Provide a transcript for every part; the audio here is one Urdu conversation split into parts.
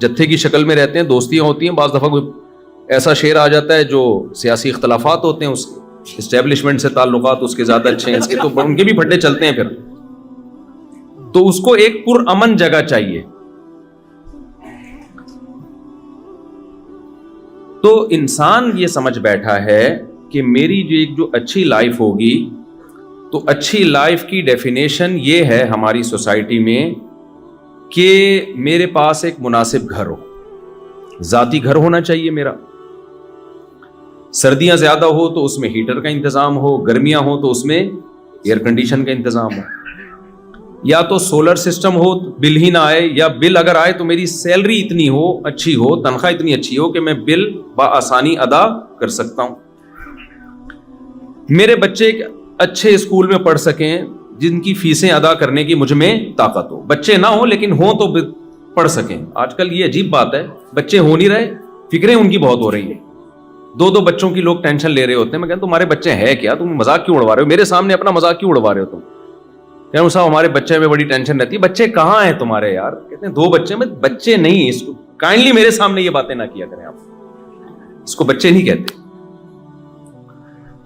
جتھے کی شکل میں رہتے ہیں, دوستیاں ہوتی ہیں, بعض دفعہ کوئی ایسا شیر آ جاتا ہے جو سیاسی اختلافات ہوتے ہیں, اس اسٹیبلشمنٹ سے تعلقات اس کے زیادہ اچھے ہیں, اس کے تو ان کے بھی پھڈے چلتے ہیں پھر, تو اس کو ایک پرامن جگہ چاہیے. تو انسان یہ سمجھ بیٹھا ہے کہ میری جو اچھی لائف ہوگی, تو اچھی لائف کی ڈیفینیشن یہ ہے ہماری سوسائٹی میں کہ میرے پاس ایک مناسب گھر ہو, ذاتی گھر ہونا چاہیے میرا. سردیاں زیادہ ہو تو اس میں ہیٹر کا انتظام ہو, گرمیاں ہو تو اس میں ایئر کنڈیشن کا انتظام ہو, یا تو سولر سسٹم ہو بل ہی نہ آئے, یا بل اگر آئے تو میری سیلری اتنی ہو, اچھی ہو, تنخواہ اتنی اچھی ہو کہ میں بل بآسانی ادا کر سکتا ہوں. میرے بچے اچھے اسکول میں پڑھ سکیں جن کی فیسیں ادا کرنے کی مجھ میں طاقت ہو. بچے نہ ہوں لیکن ہوں تو پڑھ سکیں. آج کل یہ عجیب بات ہے, بچے ہو نہیں رہے, فکریں ان کی بہت ہو رہی ہیں. 2 بچوں کی لوگ ٹینشن لے رہے ہوتے ہیں. میں کہتا ہوں تمہارے بچے ہیں کیا, تم مذاق کیوں اڑوا رہے ہو, میرے سامنے اپنا مذاق کیوں اڑوا رہے ہو تم. کہوں صاحب ہمارے بچے میں بڑی ٹینشن رہتی ہے. بچے کہاں ہیں تمہارے یار؟ کہتے ہیں 2 بچے. میں بچے نہیں, اس کو کائنڈلی میرے سامنے یہ باتیں نہ کیا کریں آپ, اس کو بچے نہیں کہتے.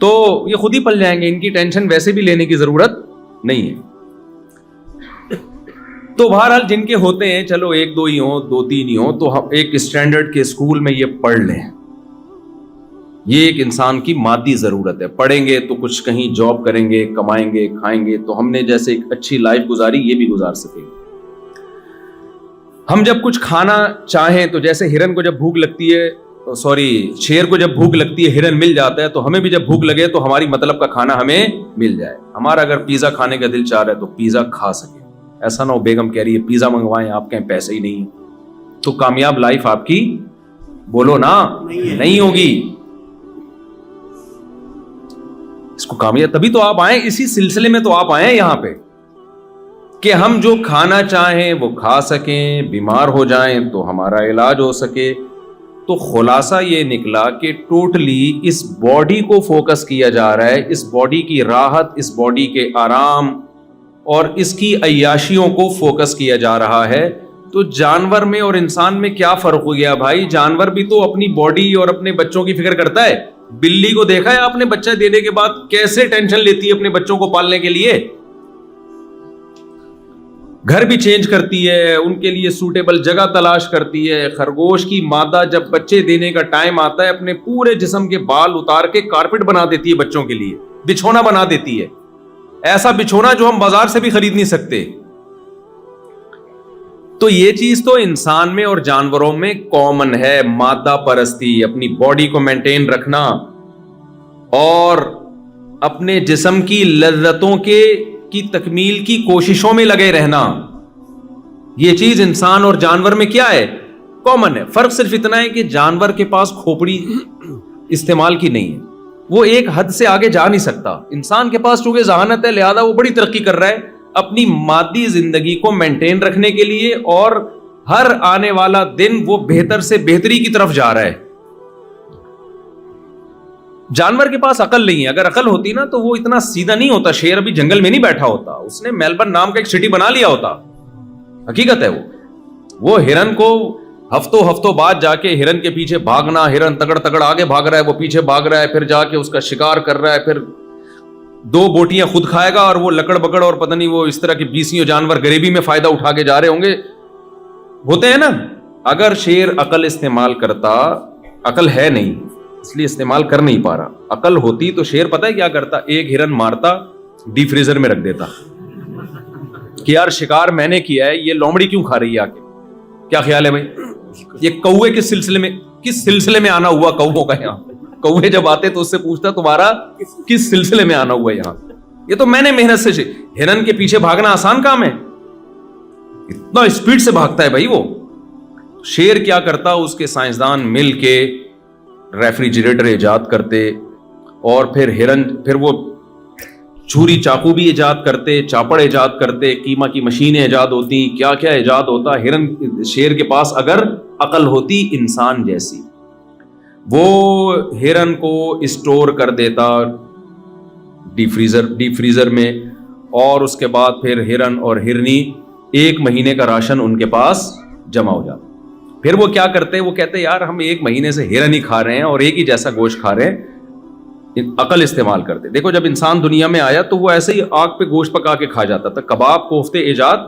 تو یہ خود ہی پل جائیں گے, ان کی ٹینشن ویسے بھی لینے کی ضرورت نہیں ہے. تو بہرحال جن کے ہوتے ہیں, چلو 1-2 ہی ہوں, 2-3 ہی ہوں, تو ہم ایک اسٹینڈرڈ کے اسکول میں یہ پڑھ لیں. یہ ایک انسان کی مادی ضرورت ہے. پڑھیں گے تو کچھ کہیں جاب کریں گے, کمائیں گے, کھائیں گے, تو ہم نے جیسے ایک اچھی لائف گزاری یہ بھی گزار سکیں گے. ہم جب کچھ کھانا چاہیں تو جیسے ہرن کو جب بھوک لگتی ہے, شیر کو جب بھوک لگتی ہے ہرن مل جاتا ہے, تو ہمیں بھی جب بھوک لگے تو ہماری مطلب کا کھانا ہمیں مل جائے. ہمارا اگر پیزا کھانے کا دل چاہ رہا ہے تو پیزا کھا سکے. ایسا نہ ہو بیگم کہہ رہی ہے پیزا منگوائیں, آپ کہیں پیسے ہی نہیں, تو کامیاب لائف آپ کی بولو نا نہیں ہوگی. اس کو کامیاب تبھی تو آپ آئیں, اسی سلسلے میں تو آپ آئیں یہاں پہ کہ ہم جو کھانا چاہیں وہ کھا سکیں, بیمار ہو جائیں تو ہمارا علاج ہو سکے. تو خلاصہ یہ نکلا کہ ٹوٹلی اس باڈی کو فوکس کیا جا رہا ہے, اس باڈی کی راحت, اس باڈی کے آرام اور اس کی عیاشیوں کو فوکس کیا جا رہا ہے. تو جانور میں اور انسان میں کیا فرق ہو گیا بھائی؟ جانور بھی تو اپنی باڈی اور اپنے بچوں کی فکر کرتا ہے. بلی کو دیکھا ہے آپ نے بچہ دینے کے بعد کیسے ٹینشن لیتی ہے اپنے بچوں کو پالنے کے لیے, گھر بھی چینج کرتی ہے, ان کے لیے سوٹیبل جگہ تلاش کرتی ہے. خرگوش کی مادہ جب بچے دینے کا ٹائم آتا ہے اپنے پورے جسم کے بال اتار کے کارپٹ بنا دیتی ہے بچوں کے لیے, بچھونا بنا دیتی ہے, ایسا بچھونا جو ہم بازار سے بھی خرید نہیں سکتے. تو یہ چیز تو انسان میں اور جانوروں میں کامن ہے, مادہ پرستی, اپنی باڈی کو مینٹین رکھنا اور اپنے جسم کی لذتوں کی تکمیل کی کوششوں میں لگے رہنا. یہ چیز انسان اور جانور میں کیا ہے؟ کامن ہے. فرق صرف اتنا ہے کہ جانور کے پاس کھوپڑی استعمال کی نہیں ہے, وہ ایک حد سے آگے جا نہیں سکتا. انسان کے پاس چونکہ ذہانت ہے لہذا وہ بڑی ترقی کر رہا ہے اپنی مادی زندگی کو مینٹین رکھنے کے لیے, اور ہر آنے والا دن وہ بہتر سے بہتری کی طرف جا رہا ہے. جانور کے پاس عقل نہیں ہے. اگر عقل ہوتی نا تو وہ اتنا سیدھا نہیں ہوتا. شیر ابھی جنگل میں نہیں بیٹھا ہوتا, اس نے میلبرن نام کا ایک سٹی بنا لیا ہوتا. حقیقت ہے وہ ہرن کو ہفتوں بعد جا کے ہرن کے پیچھے بھاگنا, ہرن تگڑ آگے بھاگ رہا ہے, وہ پیچھے بھاگ رہا ہے, پھر جا کے اس کا شکار کر رہا ہے, پھر 2 بوٹیاں خود کھائے گا اور وہ لکڑ بکڑ اور پتہ نہیں وہ اس طرح کے 20 جانور غریبی میں فائدہ اٹھا کے جا رہے ہوں گے. ہوتے ہیں نا. اگر شیر عقل استعمال کرتا, عقل ہے نہیں اس لیے استعمال کر نہیں پا رہا, عقل ہوتی تو شیر پتہ ہے کیا کرتا؟ ایک ہرن مارتا, ڈیپ فریزر میں رکھ دیتا کہ یار شکار میں نے کیا ہے, یہ لومڑی کیوں کھا رہی ہے آ کے. کیا خیال ہے بھائی؟ یہ کوے کس سلسلے میں آنا ہوا کووں کا؟ یہاں کوے جب آتے تو اس سے پوچھتا تمہارا کس سلسلے میں آنا ہوا یہاں. یہ تو میں نے محنت سے. ہرن کے پیچھے بھاگنا آسان کام ہے, اتنا اسپیڈ سے بھاگتا ہے بھائی وہ. شیر کیا کرتا؟ اس کے سائنسدان مل کے ریفریجریٹر ایجاد کرتے, اور پھر وہ چھری چاقو بھی ایجاد کرتے, چاپڑ ایجاد کرتے, قیمہ کی مشینیں ایجاد ہوتی, کیا کیا ایجاد ہوتا. شیر کے پاس اگر عقل ہوتی انسان جیسی, وہ ہرن کو اسٹور کر دیتا ڈیپ فریزر میں, اور اس کے بعد پھر ہرن اور ہرنی 1 مہینے کا راشن ان کے پاس جمع ہو جاتا. پھر وہ کیا کرتے ہیں, وہ کہتے ہیں یار ہم 1 مہینے سے ہرن ہی کھا رہے ہیں اور ایک ہی جیسا گوشت کھا رہے ہیں, عقل استعمال کرتے. دیکھو جب انسان دنیا میں آیا تو وہ ایسے ہی آگ پہ گوشت پکا کے کھا جاتا تھا. کباب کوفتے ایجاد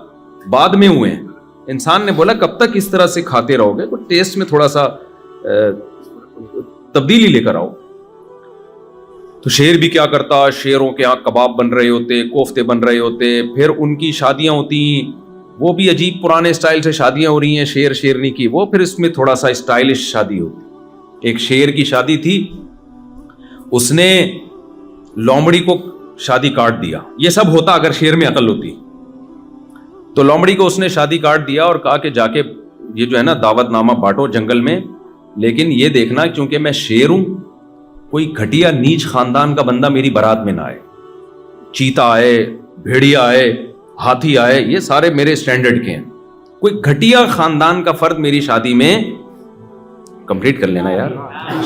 بعد میں ہوئے ہیں. انسان نے بولا کب تک اس طرح سے کھاتے رہو گے, کوئی ٹیسٹ میں تھوڑا سا تبدیلی لے کر آؤ. تو شیر بھی کیا کرتا, شیروں کے یہاں کباب بن رہے ہوتے, کوفتے بن رہے ہوتے, پھر ان کی شادیاں ہوتی, وہ بھی عجیب پرانے سٹائل سے شادیاں ہو رہی ہیں شیر شیرنی کی, وہ پھر اس میں تھوڑا سا اسٹائلش شادی ہوتی. ایک شیر کی شادی تھی, اس نے لومڑی کو شادی کاٹ دیا. یہ سب ہوتا اگر شیر میں عقل ہوتی. تو لومڑی کو اس نے شادی کاٹ دیا اور کہا کہ جا کے یہ جو ہے نا دعوت نامہ بانٹو جنگل میں, لیکن یہ دیکھنا کیونکہ میں شیر ہوں, کوئی گھٹیا نیچ خاندان کا بندہ میری بارات میں نہ آئے. چیتا آئے, بھیڑیا آئے, ہاتھی آئے, یہ سارے میرے اسٹینڈرڈ کے ہیں. کوئی گھٹیا خاندان کا فرد میری شادی میں, کمپلیٹ کر لینا یار,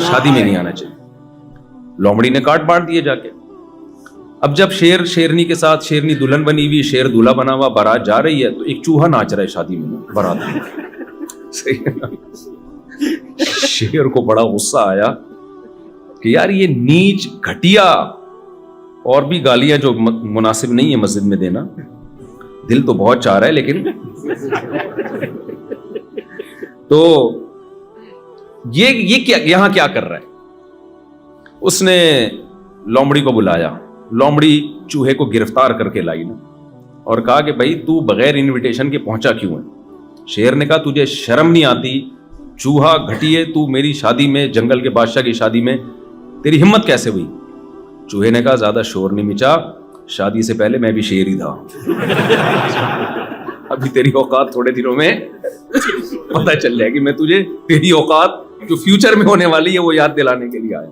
شادی میں نہیں آنا چاہیے. لومڑی نے کاٹ بانٹ دیے جا کے. اب جب شیر شیرنی کے ساتھ, شیرنی دلہن بنی ہوئی, شیر دولہا بنا ہوا, بارات جا رہی ہے تو ایک چوہا ناچ رہا ہے شادی میں بارات میں. صحیح ہے نا. شیر کو بڑا غصہ آیا کہ یار یہ نیچ گھٹیا, اور بھی گالیاں جو مناسب نہیں ہے مسجد میں دینا, دل تو بہت چاہ رہا ہے لیکن تو یہ کیا یہاں کیا کر رہا ہے. اس نے لومڑی کو بلایا, لومڑی چوہے کو گرفتار کر کے لائی نا, اور کہا کہ بھائی تو بغیر انویٹیشن کے پہنچا کیوں ہے. شیر نے کہا تجھے شرم نہیں آتی, چوہا گھٹیے, تو میری شادی میں, جنگل کے بادشاہ کی شادی میں تیری ہمت کیسے ہوئی. چوہے نے کہا زیادہ شور نہیں مچا, شادی سے پہلے میں بھی شیر ہی تھا. ابھی تیری اوقات تھوڑے دنوں میں پتہ چل جائے گی, میں تجھے تیری اوقات جو فیوچر میں ہونے والی ہے وہ یاد دلانے کے لیے آیا.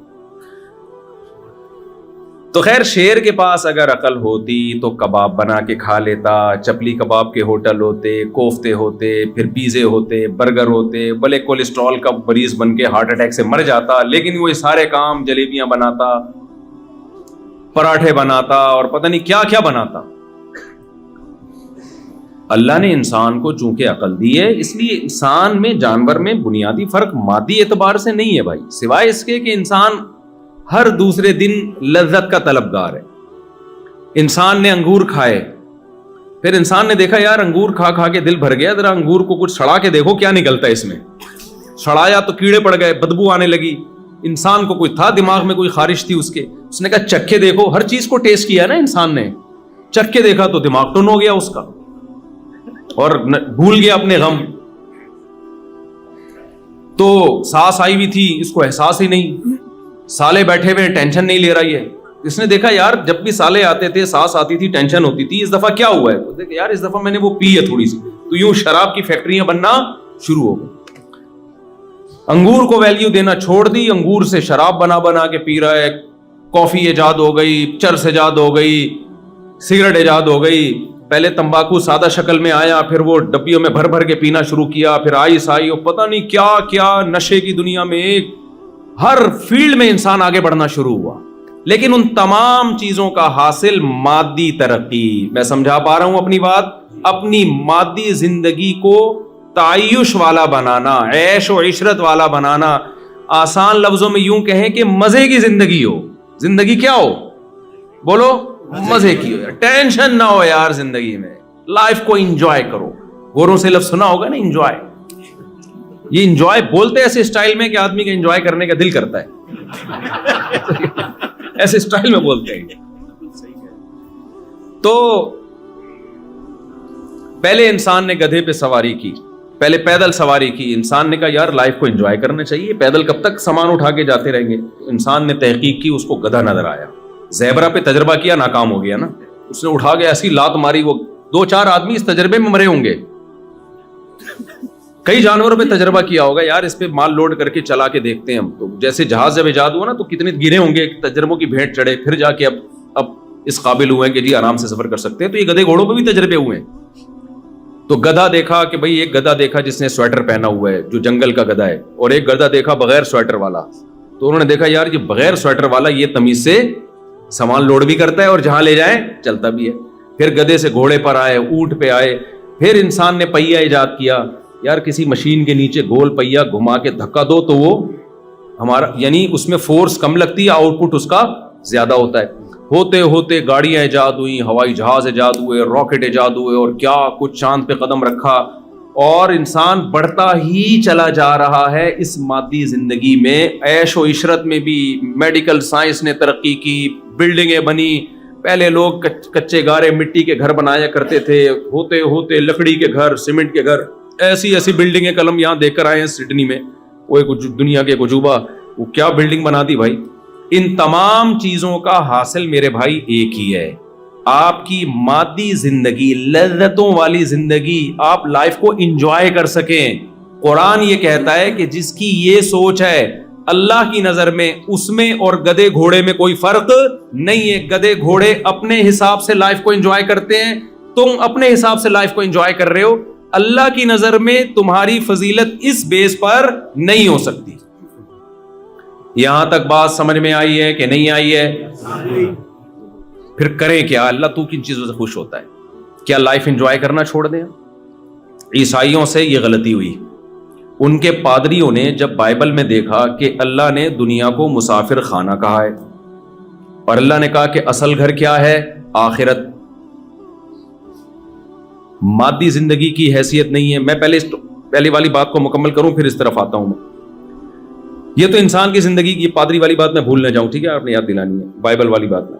تو خیر شیر کے پاس اگر عقل ہوتی تو کباب بنا کے کھا لیتا, چپلی کباب کے ہوٹل ہوتے, کوفتے ہوتے, پھر پیزے ہوتے, برگر ہوتے, بلے کولیسٹرول کا مریض بن کے ہارٹ اٹیک سے مر جاتا, لیکن وہ سارے کام جلیبیاں بناتا, پراٹھے بناتا, اور پتہ نہیں کیا کیا بناتا. اللہ نے انسان کو چونکہ عقل دی ہے, اس لیے انسان میں جانور میں بنیادی فرق مادی اعتبار سے نہیں ہے بھائی, سوائے اس کے کہ انسان ہر دوسرے دن لذت کا طلبگار ہے. انسان نے انگور کھائے, پھر انسان نے دیکھا یار انگور کھا کھا کے دل بھر گیا, ذرا انگور کو کچھ سڑا کے دیکھو کیا نکلتا ہے اس میں. سڑایا تو کیڑے پڑ گئے, بدبو آنے لگی. انسان کو کوئی تھا دماغ میں کوئی خارش تھی اس کے, اس نے کہا چکھ کے دیکھو. ہر چیز کو ٹیسٹ کیا نا انسان نے, چکھ کے دیکھا تو دماغ ٹن ہو گیا اس کا, اور بھول گیا اپنے غم. تو سانس آئی ہوئی تھی, اس کو احساس ہی نہیں. سالے بیٹھے ہوئے ٹینشن نہیں لے رہی ہے. اس نے دیکھا یار جب بھی سالے آتے تھے, سانس آتی تھی, ٹینشن ہوتی تھی, اس دفعہ کیا ہوا ہے. تو دیکھا یار اس دفعہ میں نے وہ پی ہے تھوڑی سی, تو یوں شراب کی فیکٹریاں بننا شروع ہو گئی. انگور کو ویلیو دینا چھوڑ دی, انگور سے شراب بنا بنا کے پی رہا ہے. کافی ایجاد ہو گئی, چرس ایجاد ہو گئی, سگریٹ ایجاد ہو گئی. پہلے تمباکو سادہ شکل میں آیا, پھر وہ ڈبیوں میں بھر بھر کے پینا شروع کیا, پھر آئس آئی, اور پتہ نہیں کیا کیا نشے کی دنیا میں ایک ہر فیلڈ میں انسان آگے بڑھنا شروع ہوا. لیکن ان تمام چیزوں کا حاصل مادی ترقی. میں سمجھا پا رہا ہوں اپنی بات. اپنی مادی زندگی کو تعیش والا بنانا, عیش و عشرت والا بنانا. آسان لفظوں میں یوں کہیں کہ مزے کی زندگی ہو. زندگی کیا ہو بولو, مزے کی ہو یار, ٹینشن نہ ہو یار زندگی میں, لائف کو انجوائے کرو. گوروں سے لفظ سنا ہوگا نا انجوائے. یہ انجوائے بولتے ایسے اسٹائل میں کہ آدمی کا انجوائے کرنے کا دل کرتا ہے, ایسے اسٹائل میں بولتے ہیں. تو پہلے انسان نے گدھے پہ سواری کی, پہلے پیدل سواری کی. انسان نے کہا یار لائف کو انجوائے کرنا چاہیے, پیدل کب تک سامان اٹھا کے جاتے رہیں گے. انسان نے تحقیق کی, اس کو گدھا نظر آیا. زیبرا پہ تجربہ کیا, ناکام ہو گیا نا. اس نے اٹھا کے ایسی لات ماری, وہ 2-4 آدمی اس تجربے میں مرے ہوں گے. کئی جانوروں پہ تجربہ کیا ہوگا یار, اس پہ مال لوڈ کر کے چلا کے دیکھتے ہیں ہم. تو جیسے جہاز جب ایجاد ہوا نا تو کتنے گرے ہوں گے, تجربوں کی بھیٹ چڑھے, پھر جا کے اب اس قابل ہوئے ہیں کہ جی آرام سے سفر کر سکتے ہیں. تو یہ گدھے گھوڑوں پہ بھی تجربے ہوئے ہیں. تو گدھا دیکھا کہ بھائی ایک گدھا دیکھا جس نے سویٹر پہنا ہوا ہے, جو جنگل کا گدھا ہے, اور ایک گدھا دیکھا بغیر سویٹر والا. تو انہوں نے دیکھا یار یہ بغیر سویٹر والا یہ تمیز سے سامان لوڈ بھی کرتا ہے اور جہاں لے جائیں چلتا بھی ہے. پھر گدھے سے گھوڑے پر آئے, اونٹ پہ آئے, پھر انسان نے پہیا ایجاد کیا. یار کسی مشین کے نیچے گول پہیا گھما کے دھکا دو تو وہ ہمارا یعنی اس میں فورس کم لگتی ہے, آؤٹ پٹ اس کا زیادہ ہوتا ہے. ہوتے ہوتے گاڑیاں ایجاد ہوئی, ہوائی جہاز ایجاد ہوئے, راکٹ ایجاد ہوئے, اور کیا کچھ چاند پہ قدم رکھا, اور انسان بڑھتا ہی چلا جا رہا ہے اس مادی زندگی میں. عیش و عشرت میں بھی میڈیکل سائنس نے ترقی کی, بلڈنگیں بنی. پہلے لوگ کچے گارے مٹی کے گھر بنایا کرتے تھے, ہوتے ہوتے لکڑی کے گھر, سیمنٹ کے گھر, ایسی ایسی بلڈنگیں کلم یہاں دیکھ کر آئے ہیں سڈنی میں, وہ دنیا کے عجوبہ, وہ کیا بلڈنگ بنا دی بھائی. ان تمام چیزوں کا حاصل میرے بھائی ایک ہی ہے, آپ کی مادی زندگی, لذتوں والی زندگی, آپ لائف کو انجوائے کر سکیں. قرآن یہ کہتا ہے کہ جس کی یہ سوچ ہے اللہ کی نظر میں اس میں اور گدھے گھوڑے میں کوئی فرق نہیں ہے. گدھے گھوڑے اپنے حساب سے لائف کو انجوائے کرتے ہیں, تم اپنے حساب سے لائف کو انجوائے کر رہے ہو. اللہ کی نظر میں تمہاری فضیلت اس بیس پر نہیں ہو سکتی. یہاں تک بات سمجھ میں آئی ہے کہ نہیں آئی ہے؟ پھر کریں کیا؟ اللہ تو کن چیزوں سے خوش ہوتا ہے؟ کیا لائف انجوائے کرنا چھوڑ دیں؟ عیسائیوں سے یہ غلطی ہوئی. ان کے پادریوں نے جب بائبل میں دیکھا کہ اللہ نے دنیا کو مسافر خانہ کہا ہے, اور اللہ نے کہا کہ اصل گھر کیا ہے؟ آخرت. مادی زندگی کی حیثیت نہیں ہے. میں پہلی والی بات کو مکمل کروں پھر اس طرف آتا ہوں. میں یہ تو انسان کی زندگی کی پادری والی بات میں بھول نہ جاؤں, ٹھیک ہے, آپ نے یاد دلانی ہے بائبل والی بات میں.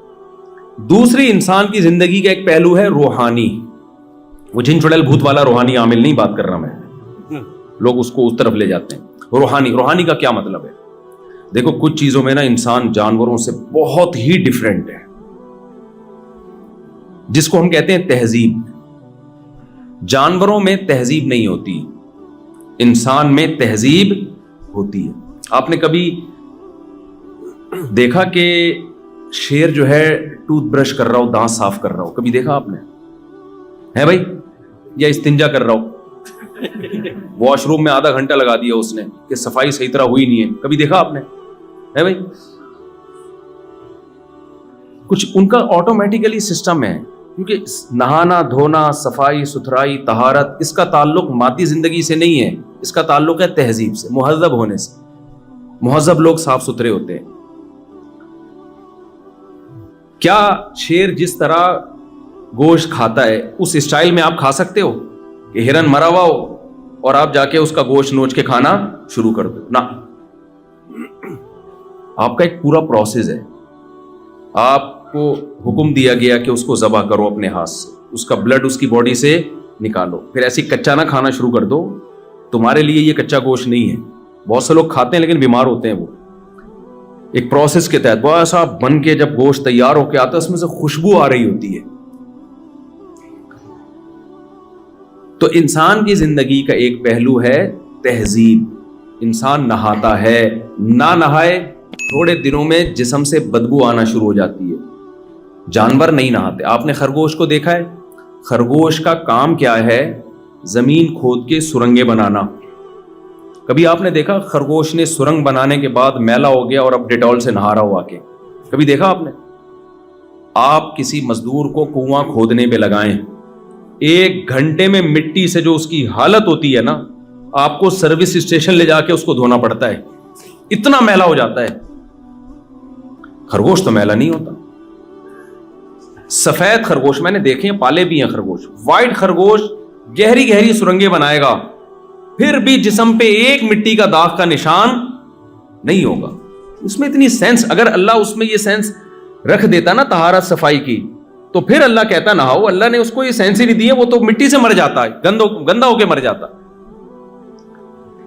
دوسری انسان کی زندگی کا ایک پہلو ہے روحانی. وہ جن چڑیل بھوت والا روحانی عامل نہیں بات کر رہا میں, لوگ اس کو اس طرف لے جاتے ہیں. روحانی کا کیا مطلب ہے؟ دیکھو کچھ چیزوں میں نا انسان جانوروں سے بہت ہی ڈیفرنٹ ہے, جس کو ہم کہتے ہیں تہذیب. جانوروں میں تہذیب نہیں ہوتی, انسان میں تہذیب ہوتی ہے. آپ نے کبھی دیکھا کہ شیر جو ہے ٹوتھ برش کر رہا ہو, دانت صاف کر رہا ہو؟ کبھی دیکھا آپ نے؟ ہے بھائی, یا استنجا کر رہا ہو, واش روم میں آدھا گھنٹہ لگا دیا اس نے کہ صفائی صحیح طرح ہوئی نہیں ہے, کبھی دیکھا آپ نے؟ ہے بھائی, کچھ ان کا آٹومیٹیکلی سسٹم ہے, کیونکہ نہانا دھونا, صفائی ستھرائی, طہارت, اس کا تعلق مادی زندگی سے نہیں ہے, اس کا تعلق ہے تہذیب سے, مہذب ہونے سے. مہذب لوگ صاف ستھرے ہوتے ہیں. کیا شیر جس طرح گوشت کھاتا ہے اس اسٹائل میں آپ کھا سکتے ہو کہ ہرن مرا ہوا ہو اور آپ جا کے اس کا گوشت نوچ کے کھانا شروع کر دو؟ نہ, آپ کا ایک پورا پروسیس ہے. آپ کو حکم دیا گیا کہ اس کو ذبح کرو اپنے ہاتھ سے, اس کا بلڈ اس کی باڈی سے نکالو, پھر ایسی کچا نہ کھانا شروع کر دو. تمہارے لیے یہ کچا گوشت نہیں ہے. بہت سے لوگ کھاتے ہیں لیکن بیمار ہوتے ہیں. وہ ایک پروسیس کے تحت وہ ایسا بن کے جب گوشت تیار ہو کے آتا ہے اس میں سے خوشبو آ رہی ہوتی ہے. تو انسان کی زندگی کا ایک پہلو ہے تہذیب. انسان نہاتا ہے, نہ نہائے تھوڑے دنوں میں جسم سے بدبو آنا شروع ہو جاتی ہے. جانور نہیں نہاتے. آپ نے خرگوش کو دیکھا ہے؟ خرگوش کا کام کیا ہے؟ زمین کھود کے سرنگیں بنانا. کبھی آپ نے دیکھا خرگوش نے سرنگ بنانے کے بعد میلا ہو گیا اور اب ڈیٹول سے نہا رہا ہو آ کے؟ کبھی دیکھا آپ نے؟ آپ کسی مزدور کو کنواں کھودنے پہ لگائیں, 1 گھنٹے میں مٹی سے جو اس کی حالت ہوتی ہے نا, آپ کو سروس اسٹیشن لے جا کے اس کو دھونا پڑتا ہے, اتنا میلا ہو جاتا ہے. خرگوش تو میلا نہیں ہوتا. سفید خرگوش میں نے دیکھے ہیں, پالے بھی ہیں خرگوش. وائٹ خرگوش گہری گہری سرنگیں بنائے گا, پھر بھی جسم پہ ایک مٹی کا داغ کا نشان نہیں ہوگا. اس میں اتنی سینس, اگر اللہ اس میں یہ سینس رکھ دیتا نا طہارت صفائی کی, تو پھر اللہ کہتا نہاؤ. اللہ نے اس کو یہ سینس ہی نہیں دی ہے, وہ تو مٹی سے مر جاتا ہے, گندا ہو کے مر جاتا.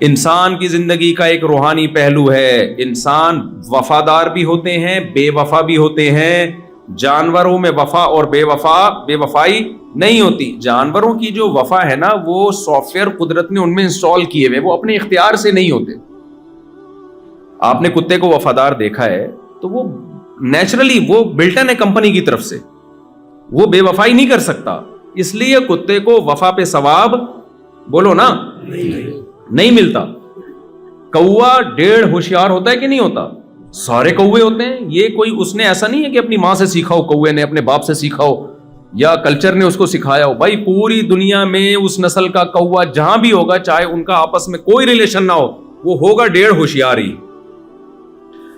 انسان کی زندگی کا ایک روحانی پہلو ہے. انسان وفادار بھی ہوتے ہیں, بے وفا بھی ہوتے ہیں. جانوروں میں وفا اور بے وفائی نہیں ہوتی. جانوروں کی جو وفا ہے نا, وہ سافٹ ویئر قدرت نے ان میں انسٹال کیے ہوئے, وہ اپنے اختیار سے نہیں ہوتے. آپ نے کتے کو وفادار دیکھا ہے تو وہ نیچرلی وہ بلٹن ہے کمپنی کی طرف سے, وہ بے وفائی نہیں کر سکتا. اس لیے کتے کو وفا پہ ثواب بولو نا نہیں ملتا. کوا 1.5 ہوشیار ہوتا ہے کہ نہیں ہوتا؟ سارے کوے ہوتے ہیں. یہ کوئی اس نے ایسا نہیں ہے کہ اپنی ماں سے سیکھا ہو, کوے نے اپنے باپ سے سیکھا ہو, یا کلچر نے اس کو سکھایا ہو. بھائی پوری دنیا میں اس نسل کا کوا جہاں بھی ہوگا, چاہے ان کا آپس میں کوئی ریلیشن نہ ہو, وہ ہوگا 1.5 ہوشیاری.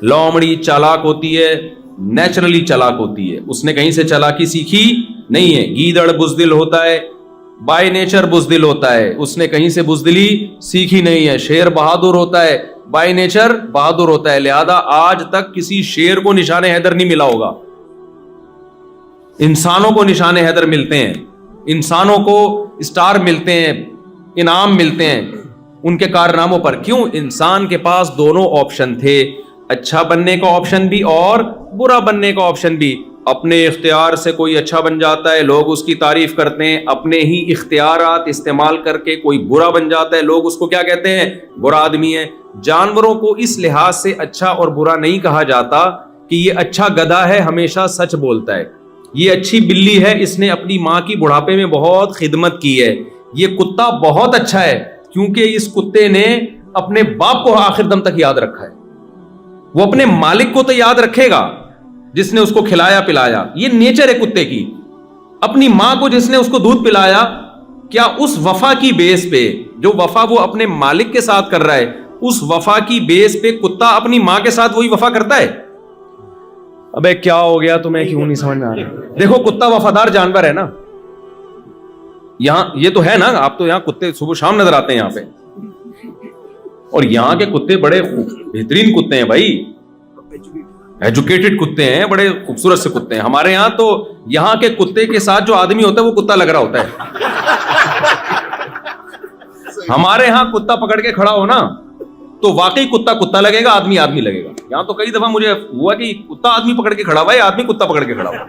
لومڑی چالاک ہوتی ہے, نیچرلی چالاک ہوتی ہے, اس نے کہیں سے چالاکی سیکھی نہیں ہے. گیدڑ بزدل ہوتا ہے, بائی نیچر بزدل ہوتا ہے, اس نے کہیں سے بزدلی سیکھی نہیں ہے. شیر بہادر ہوتا ہے, بائی نیچر بہادر ہوتا ہے. لہذا آج تک کسی شیر کو نشان حیدر نہیں ملا ہوگا. انسانوں کو نشان حیدر ملتے ہیں, انسانوں کو اسٹار ملتے ہیں, انعام ملتے ہیں ان کے کارناموں پر. کیوں؟ انسان کے پاس دونوں آپشن تھے, اچھا بننے کا آپشن بھی اور برا بننے کا آپشن بھی. اپنے اختیار سے کوئی اچھا بن جاتا ہے, لوگ اس کی تعریف کرتے ہیں. اپنے ہی اختیارات استعمال کر کے کوئی برا بن جاتا ہے, لوگ اس کو کیا کہتے ہیں؟ برا آدمی ہے. جانوروں کو اس لحاظ سے اچھا اور برا نہیں کہا جاتا کہ یہ اچھا گدھا ہے, ہمیشہ سچ بولتا ہے. یہ اچھی بلی ہے, اس نے اپنی ماں کی بڑھاپے میں بہت خدمت کی ہے. یہ کتا بہت اچھا ہے کیونکہ اس کتے نے اپنے باپ کو آخر دم تک یاد رکھا ہے. وہ اپنے مالک کو تو یاد رکھے گا جس نے اس کو کھلایا پلایا. یہ نیچر ہے کتے کی. اپنی ماں کو جس نے اس کو دودھ پلایا, کیا اس وفا کی بیس پہ, جو وفا وہ اپنے مالک کے ساتھ کر رہا ہے, اس وفا کی بیس پہ کتا اپنی ماں کے ساتھ وہی وفا کرتا ہے؟ ابے کیا ہو گیا تمہیں, کیوں نہیں سمجھ میں آ رہا؟ دیکھو کتا وفادار جانور ہے نا. یہاں یہ تو ہے نا, آپ تو یہاں کتے صبح شام نظر آتے ہیں یہاں پہ, اور یہاں کے کتے بڑے بہترین کتے ہیں بھائی, ایجوکیٹڈ کتے ہیں, بڑے خوبصورت سے کتے ہیں. ہمارے یہاں تو یہاں کے کتے کے ساتھ جو آدمی ہوتا ہے وہ کتا لگ رہا ہوتا ہے. ہمارے یہاں کتا پکڑ کے کھڑا ہو نا تو واقعی کتا کتا لگے گا, آدمی آدمی لگے گا. یہاں تو کئی دفعہ مجھے ہوا کہ کتا آدمی پکڑ کے کھڑا ہوا ہے, آدمی کتا پکڑ کے کھڑا ہوا.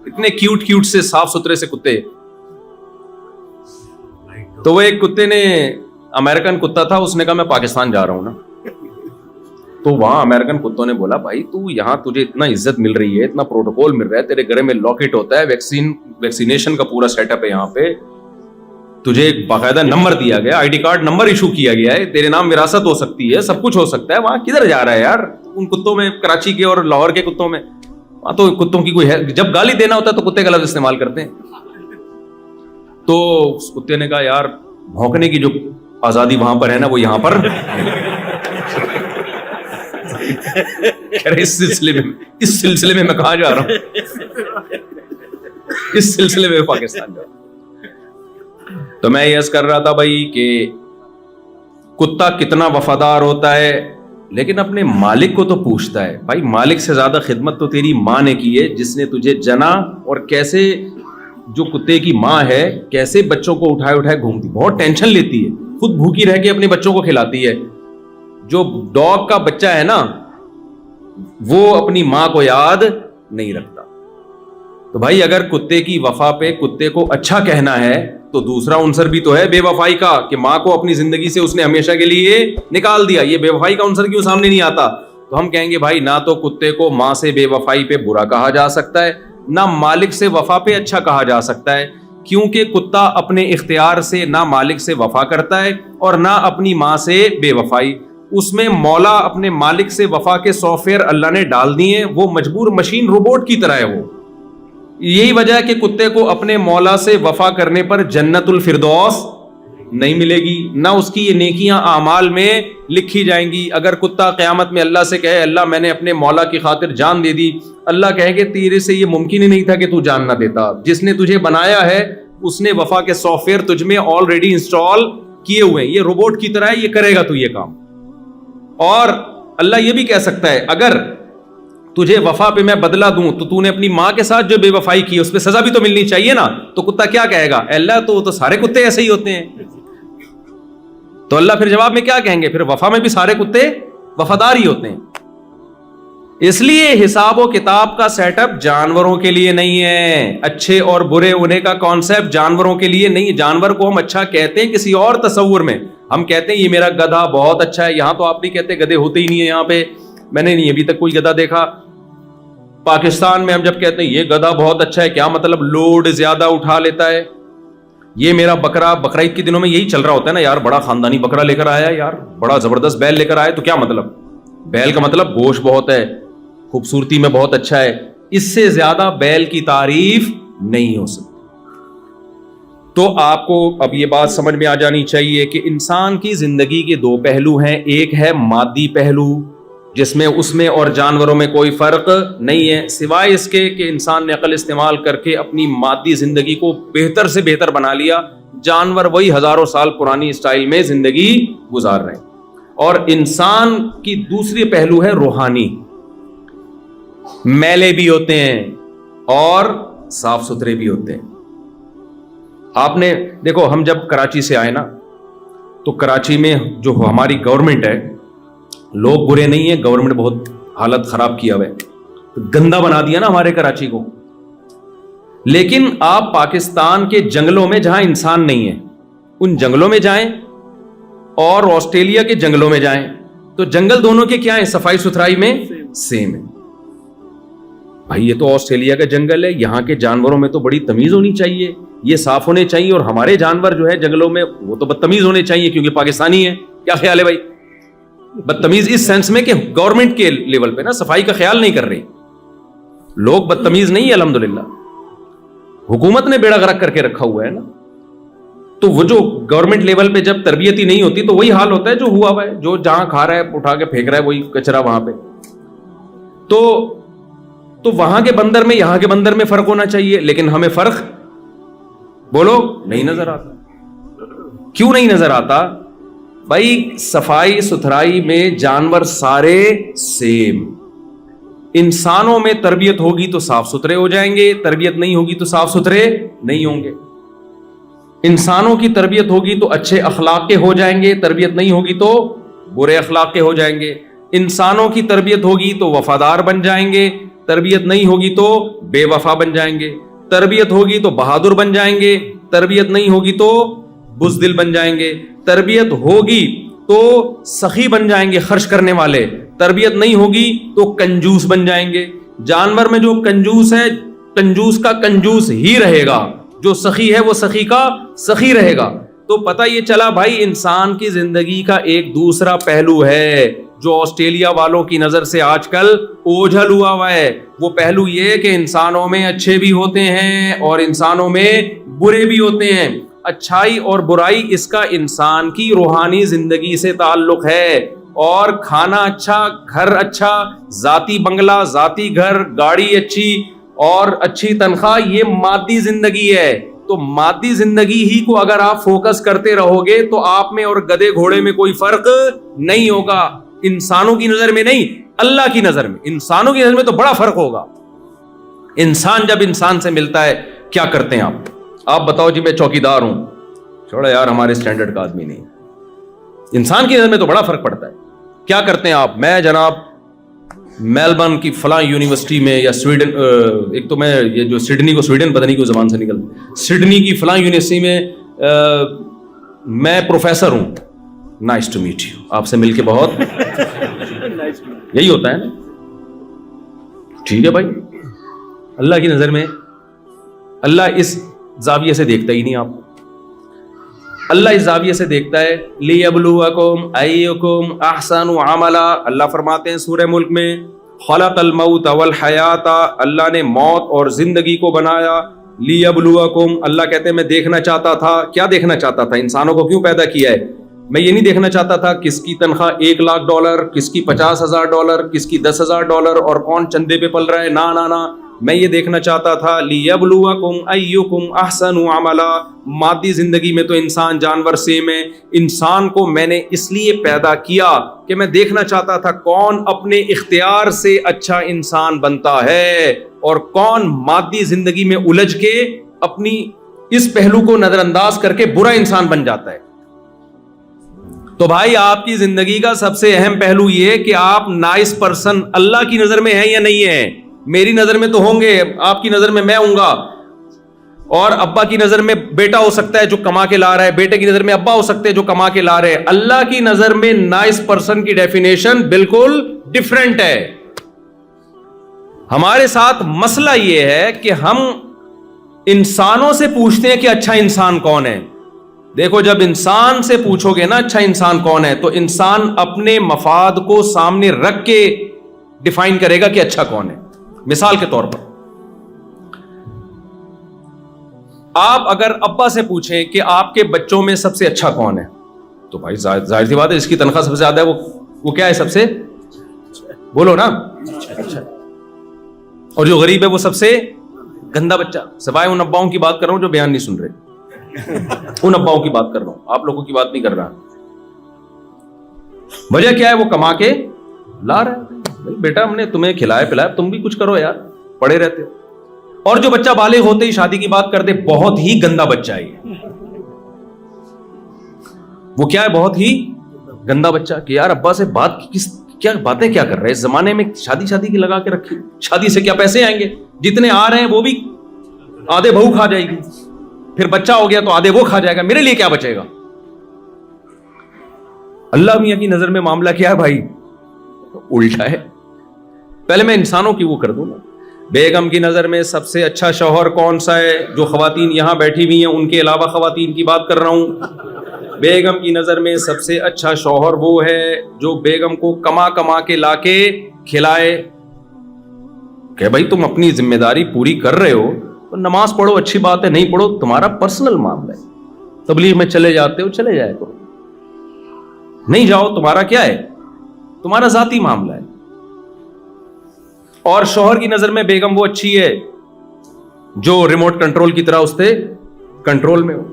اتنے کیوٹ کیوٹ سے صاف ستھرے سے کتے. تو وہ ایک کتے نے, امریکن کتا تھا, اس نے کہا میں پاکستان جا رہا ہوں نا. تو وہاں امریکن کتوں نے بولا بھائی تو یہاں تجھے اتنا عزت مل رہی ہے, اتنا پروٹوکول مل رہا ہے, تیرے گھر میں لاکٹ ہوتا ہے, ویکسینیشن کا پورا سیٹ اپ ہے یہاں پہ, تجھے ایک باقاعدہ نمبر دیا گیا, I D card number issue کیا گیا ہے, تیرے نام وراثت ہو سکتی ہے, سب کچھ ہو سکتا ہے. وہاں کدھر جا رہا ہے یار ان کتوں میں, کراچی کے اور لاہور کے کتوں میں؟ وہاں تو کتوں کی کوئی ہے, جب گالی دینا ہوتا ہے تو کتے کا لفظ استعمال کرتے ہیں. تو اس کتے نے کہا یار بھونکنے کی جو آزادی وہاں پر ہے نا وہ یہاں پر اس سلسلے میں میں کہاں جا رہا ہوں, اس سلسلے میں پاکستان جا رہا ہوں. تو میں یہ عرض کر رہا تھا بھائی کہ کتا کتنا وفادار ہوتا ہے لیکن اپنے مالک کو تو پوچھتا ہے. بھائی مالک سے زیادہ خدمت تو تیری ماں نے کی ہے جس نے تجھے جنا, اور کیسے جو کتے کی ماں ہے کیسے بچوں کو اٹھائے اٹھائے گھومتی, بہت ٹینشن لیتی ہے, خود بھوکی رہ کے اپنے بچوں کو کھلاتی ہے. جو ڈاگ کا بچہ ہے نا وہ اپنی ماں کو یاد نہیں رکھتا. تو بھائی اگر کتے کی وفا پہ کتے کو اچھا کہنا ہے تو دوسرا عنصر بھی تو ہے بے وفائی کا, کہ ماں کو اپنی زندگی سے اس نے ہمیشہ کے لیے نکال دیا. یہ بے وفائی کا عنصر کیوں سامنے نہیں آتا؟ تو ہم کہیں گے بھائی نہ تو کتے کو ماں سے بے وفائی پہ برا کہا جا سکتا ہے, نہ مالک سے وفا پہ اچھا کہا جا سکتا ہے, کیونکہ کتا اپنے اختیار سے نہ مالک سے وفا کرتا ہے اور نہ اپنی ماں سے بے وفائی. اس میں مولا اپنے مالک سے وفا کے سافٹ ویئر اللہ نے ڈال دیے, وہ مجبور مشین روبوٹ کی طرح ہے. وہ یہی وجہ ہے کہ کتے کو اپنے مولا سے وفا کرنے پر جنت الفردوس نہیں ملے گی, نہ اس کی یہ نیکیاں اعمال میں لکھی جائیں گی. اگر کتا قیامت میں اللہ سے کہے اللہ میں نے اپنے مولا کی خاطر جان دے دی, اللہ کہے کہ تیرے سے یہ ممکن ہی نہیں تھا کہ تو جان نہ دیتا, جس نے تجھے بنایا ہے اس نے وفا کے سافٹ ویئر تجھ میں آلریڈی انسٹال کیے ہوئے ہیں, یہ روبوٹ کی طرح ہے, یہ کرے گا تو یہ کام. اور اللہ یہ بھی کہہ سکتا ہے اگر تجھے وفا پہ میں بدلہ دوں تو نے اپنی ماں کے ساتھ جو بے وفائی کی اس پہ سزا بھی تو ملنی چاہیے نا. تو کتا کیا کہے گا, اللہ تو سارے کتے ایسے ہی ہوتے ہیں. تو اللہ پھر جواب میں کیا کہیں گے, پھر وفا میں بھی سارے کتے وفادار ہی ہوتے ہیں. اس لیے حساب و کتاب کا سیٹ اپ جانوروں کے لیے نہیں ہے, اچھے اور برے ہونے کا کانسیپٹ جانوروں کے لیے نہیں. جانور کو ہم اچھا کہتے ہیں کسی اور تصور میں, ہم کہتے ہیں یہ میرا گدھا بہت اچھا ہے. یہاں تو آپ نہیں کہتے, گدھے ہوتے ہی نہیں ہے یہاں پہ, میں نے نہیں ابھی تک کوئی گدھا دیکھا. پاکستان میں ہم جب کہتے ہیں یہ گدھا بہت اچھا ہے, کیا مطلب لوڈ زیادہ اٹھا لیتا ہے. یہ میرا بکرا, بقرعید کے دنوں میں یہی چل رہا ہوتا ہے نا یار, بڑا خاندانی بکرا لے کر آیا یار, بڑا زبردست بیل لے کر آیا. تو کیا مطلب, بیل کا مطلب گوشت بہت ہے, خوبصورتی میں بہت اچھا ہے. اس سے زیادہ بیل کی تعریف نہیں ہو سکتی. تو آپ کو اب یہ بات سمجھ میں آ جانی چاہیے کہ انسان کی زندگی کے دو پہلو ہیں. ایک ہے مادی پہلو جس میں اس میں اور جانوروں میں کوئی فرق نہیں ہے سوائے اس کے کہ انسان نے عقل استعمال کر کے اپنی مادی زندگی کو بہتر سے بہتر بنا لیا. جانور وہی ہزاروں سال پرانی اسٹائل میں زندگی گزار رہے ہیں. اور انسان کی دوسری پہلو ہے روحانی. میلے بھی ہوتے ہیں اور صاف ستھرے بھی ہوتے ہیں. آپ نے دیکھو ہم جب کراچی سے آئے نا تو کراچی میں جو ہماری گورنمنٹ ہے, لوگ برے نہیں ہیں, گورنمنٹ بہت حالت خراب کیا ہوا ہے, گندا بنا دیا نا ہمارے کراچی کو. لیکن آپ پاکستان کے جنگلوں میں جہاں انسان نہیں ہے ان جنگلوں میں جائیں اور آسٹریلیا کے جنگلوں میں جائیں تو جنگل دونوں کے کیا ہیں, صفائی ستھرائی میں سیم ہے. بھائی یہ تو آسٹریلیا کا جنگل ہے, یہاں کے جانوروں میں تو بڑی تمیز ہونی چاہیے, یہ صاف ہونے چاہیے, اور ہمارے جانور جو ہے جنگلوں میں وہ تو بدتمیز ہونے چاہیے کیونکہ پاکستانی ہے. کیا خیال ہے بھائی؟ بدتمیز اس سینس میں کہ گورنمنٹ کے لیول پہ نا صفائی کا خیال نہیں کر رہی. لوگ بدتمیز نہیں ہے الحمدللہ, حکومت نے بیڑا غرق کر کے رکھا ہوا ہے نا. تو وہ جو گورنمنٹ لیول پہ جب تربیت ہی نہیں ہوتی تو وہی حال ہوتا ہے جو ہوا ہوا ہے, جو جہاں کھا رہا ہے اٹھا کے پھینک رہا ہے وہی کچرا وہاں پہ. تو وہاں کے بندر میں یہاں کے بندر میں فرق ہونا چاہیے, لیکن ہمیں فرق بولو نہیں نظر آتا. کیوں نہیں نظر آتا بھائی؟ صفائی ستھرائی میں جانور سارے سیم. انسانوں میں تربیت ہوگی تو صاف ستھرے ہو جائیں گے, تربیت نہیں ہوگی تو صاف ستھرے نہیں ہوں گے. انسانوں کی تربیت ہوگی تو اچھے اخلاق کے ہو جائیں گے, تربیت نہیں ہوگی تو برے اخلاق کے ہو جائیں گے. انسانوں کی تربیت ہوگی تو وفادار بن جائیں گے, تربیت نہیں ہوگی تو بے وفا بن جائیں گے. تربیت ہوگی تو بہادر بن جائیں گے, تربیت نہیں ہوگی تو بزدل بن جائیں گے. تربیت ہوگی تو سخی بن جائیں گے, خرچ کرنے والے. تربیت نہیں ہوگی تو کنجوس بن جائیں گے. جانور میں جو کنجوس ہے کنجوس کا کنجوس ہی رہے گا, جو سخی ہے وہ سخی کا سخی رہے گا. تو پتہ یہ چلا بھائی انسان کی زندگی کا ایک دوسرا پہلو ہے جو آسٹریلیا والوں کی نظر سے آج کل اوجھل ہوا ہے. وہ پہلو یہ کہ انسانوں میں اچھے بھی ہوتے ہیں اور انسانوں میں برے بھی ہوتے ہیں. اچھائی اور برائی اس کا انسان کی روحانی زندگی سے تعلق ہے. اور کھانا اچھا, گھر اچھا, ذاتی بنگلہ, ذاتی گھر, گاڑی اچھی اور اچھی تنخواہ, یہ مادی زندگی ہے. تو مادی زندگی ہی کو اگر آپ فوکس کرتے رہو گے تو آپ میں اور گدھے گھوڑے میں کوئی فرق نہیں ہوگا. انسانوں کی نظر میں نہیں, اللہ کی نظر میں. انسانوں کی نظر میں تو بڑا فرق ہوگا. انسان جب انسان سے ملتا ہے کیا کرتے ہیں آپ بتاؤ جی, میں چوکیدار ہوں, چھوڑا یار ہمارے سٹینڈرڈ کا آدمی نہیں. انسان کی نظر میں تو بڑا فرق پڑتا ہے. کیا کرتے ہیں آپ؟ میں جناب میلبرن کی فلاں یونیورسٹی میں, یا سویڈن, ایک تو میں یہ جو سڈنی کو سویڈن پتہ نہیں کیوں زبان سے نکل, سڈنی کی فلاں یونیورسٹی میں میں پروفیسر ہوں. نائس ٹو میٹ یو, آپ سے مل کے بہت یہی ہوتا ہے نا. ٹھیک ہے بھائی, اللہ کی نظر میں اللہ اس زاویے سے دیکھتا ہی نہیں آپ کو. اللہ اس زاویے سے دیکھتا ہے لیبلوکم ایکم احسن عملا. اللہ فرماتے ہیں سورہ ملک میں خلق الموت والحیات, اللہ نے موت اور زندگی کو بنایا. لیبلوکم, اللہ کہتے ہیں میں دیکھنا چاہتا تھا. کیا دیکھنا چاہتا تھا؟ انسانوں کو کیوں پیدا کیا ہے؟ میں یہ نہیں دیکھنا چاہتا تھا کس کی تنخواہ $1,00,000, کس کی $50,000, کس کی $10,000 اور کون چندے پہ پل رہا ہے. نا, میں یہ دیکھنا چاہتا تھا لیبلوکم ایکم احسن عملا. مادی زندگی میں تو انسان جانور سیم ہے. انسان کو میں نے اس لیے پیدا کیا کہ میں دیکھنا چاہتا تھا کون اپنے اختیار سے اچھا انسان بنتا ہے اور کون مادی زندگی میں الجھ کے اپنی اس پہلو کو نظر انداز کر کے برا انسان بن جاتا ہے. تو بھائی آپ کی زندگی کا سب سے اہم پہلو یہ کہ آپ نائس پرسن اللہ کی نظر میں ہیں یا نہیں ہیں. میری نظر میں تو ہوں گے, آپ کی نظر میں میں ہوں گا, اور ابا کی نظر میں بیٹا ہو سکتا ہے جو کما کے لا رہا ہے, بیٹے کی نظر میں ابا ہو سکتے ہیں جو کما کے لا رہے ہیں. اللہ کی نظر میں نائس پرسن کی ڈیفینیشن بالکل ڈیفرنٹ ہے. ہمارے ساتھ مسئلہ یہ ہے کہ ہم انسانوں سے پوچھتے ہیں کہ اچھا انسان کون ہے. دیکھو جب انسان سے پوچھو گے نا اچھا انسان کون ہے, تو انسان اپنے مفاد کو سامنے رکھ کے ڈیفائن کرے گا کہ اچھا کون ہے. مثال کے طور پر آپ اگر ابا سے پوچھیں کہ آپ کے بچوں میں سب سے اچھا کون ہے تو بھائی ظاہر سی بات ہے جس کی تنخواہ سب سے زیادہ ہے وہ کیا ہے سب سے, بولو نا, اچھا. اور جو غریب ہے وہ سب سے گندا بچہ. سوائے ان اباؤں کی بات کر رہا ہوں جو بیان نہیں سن رہے, ان اباؤں کی بات کر رہا ہوں, آپ لوگوں کی بات نہیں کر رہا. وجہ کیا ہے؟ وہ کما کے لا رہا ہے. بیٹا ہم نے تمہیں کھلایا پلایا, تم بھی کچھ کرو یار, پڑے رہتے ہو. اور جو بچہ بالغ ہوتے ہی شادی کی بات کرتے, بہت ہی گندا بچہ ہے یہ. وہ کیا ہے؟ بہت ہی گندا بچہ. کہ یار ابا سے بات کیا باتیں کیا کر رہے ہیں اس زمانے میں, شادی کی لگا کے رکھی. شادی سے کیا پیسے آئیں گے؟ جتنے آ رہے ہیں وہ بھی آدھے بہو کھا جائے گی, پھر بچہ ہو گیا تو آدھے وہ کھا جائے گا, میرے لیے کیا بچے گا؟ اللہ میاں کی نظر میں معاملہ کیا ہے بھائی؟ الٹا ہے. پہلے میں انسانوں کی وہ کر دوں نا. بیگم کی نظر میں سب سے اچھا شوہر کون سا ہے؟ جو خواتین یہاں بیٹھی ہوئی ہیں ان کے علاوہ خواتین کی بات کر رہا ہوں. بیگم کی نظر میں سب سے اچھا شوہر وہ ہے جو بیگم کو کما کے لا کے کھلائے. کہ بھائی تم اپنی ذمہ داری پوری کر رہے ہو تو نماز پڑھو, اچھی بات ہے, نہیں پڑھو تمہارا پرسنل معاملہ ہے. تبلیغ میں چلے جاتے ہو چلے جائے کرو, نہیں جاؤ تمہارا کیا ہے, تمہارا ذاتی معاملہ ہے. اور شوہر کی نظر میں بیگم وہ اچھی ہے جو ریموٹ کنٹرول کی طرح اس سے کنٹرول میں ہو.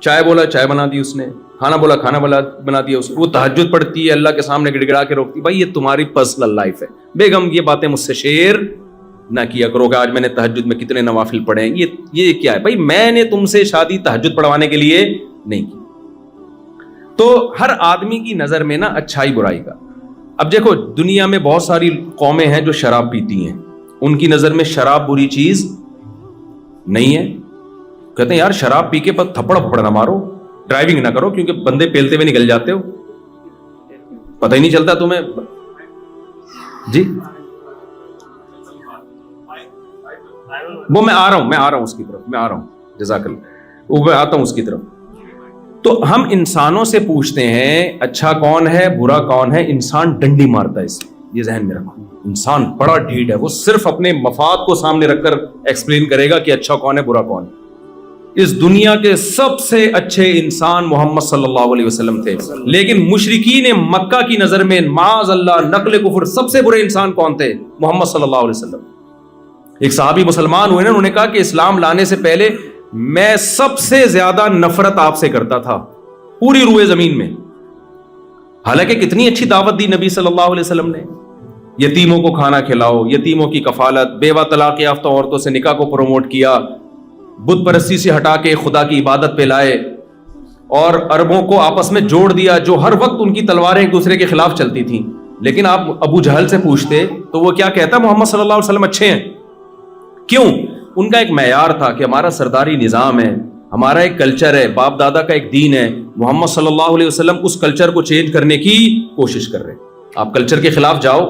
چائے بولا چائے بنا دی اس نے, کھانا بولا کھانا بنا دیا اس نے. وہ تہجد پڑھتی ہے, اللہ کے سامنے گڑ گڑا کے روکتی. بھائی یہ تمہاری پرسنل لائف ہے. بیگم یہ باتیں مجھ سے شیئر نہ کیا کرو کہ آج میں نے تہجد میں کتنے نوافل پڑھے ہیں. یہ کیا ہے بھائی؟ میں نے تم سے شادی تہجد پڑھوانے کے لیے نہیں کی. تو ہر آدمی کی نظر میں نا اچھائی برائی کا. اب دیکھو دنیا میں بہت ساری قومیں ہیں جو شراب پیتی ہیں, ان کی نظر میں شراب بری چیز نہیں ہے. کہتے ہیں یار شراب پی کے تھپڑ نہ مارو, ڈرائیونگ نہ کرو کیونکہ بندے پیلتے ہوئے نکل جاتے ہو, پتہ ہی نہیں چلتا تمہیں. جی وہ میں آ رہا ہوں اس کی طرف, میں آ رہا ہوں, جزاک اللہ, وہ میں آتا ہوں اس کی طرف. تو ہم انسانوں سے پوچھتے ہیں اچھا کون ہے برا کون ہے, انسان ڈنڈی مارتا ہے. اس یہ ذہن میں رکھو, انسان بڑا ڈھیٹ ہے, وہ صرف اپنے مفاد کو سامنے رکھ کر ایکسپلین کرے گا کہ اچھا کون ہے برا کون ہے. اس دنیا کے سب سے اچھے انسان محمد صلی اللہ علیہ وسلم تھے, لیکن مشرکین مکہ کی نظر میں معاذ اللہ نقل کفر سب سے برے انسان کون تھے؟ محمد صلی اللہ علیہ وسلم. ایک صحابی مسلمان ہوئے نا, انہوں نے کہا کہ اسلام لانے سے پہلے میں سب سے زیادہ نفرت آپ سے کرتا تھا پوری روئے زمین میں. حالانکہ کتنی اچھی دعوت دی نبی صلی اللہ علیہ وسلم نے, یتیموں کو کھانا کھلاؤ, یتیموں کی کفالت, بیوہ طلاق یافتہ عورتوں سے نکاح کو پروموٹ کیا, بت پرستی سے ہٹا کے خدا کی عبادت پہ لائے, اور عربوں کو آپس میں جوڑ دیا جو ہر وقت ان کی تلواریں ایک دوسرے کے خلاف چلتی تھیں. لیکن آپ ابو جہل سے پوچھتے تو وہ کیا کہتا؟ محمد صلی اللہ علیہ وسلم اچھے ہیں. کیوں؟ ان کا ایک معیار تھا کہ ہمارا سرداری نظام ہے, ہمارا ایک کلچر ہے, باپ دادا کا ایک دین ہے. محمد صلی اللہ علیہ وسلم اس کلچر کو چینج کرنے کی کوشش کر رہے ہیں. آپ کلچر کے خلاف جاؤ.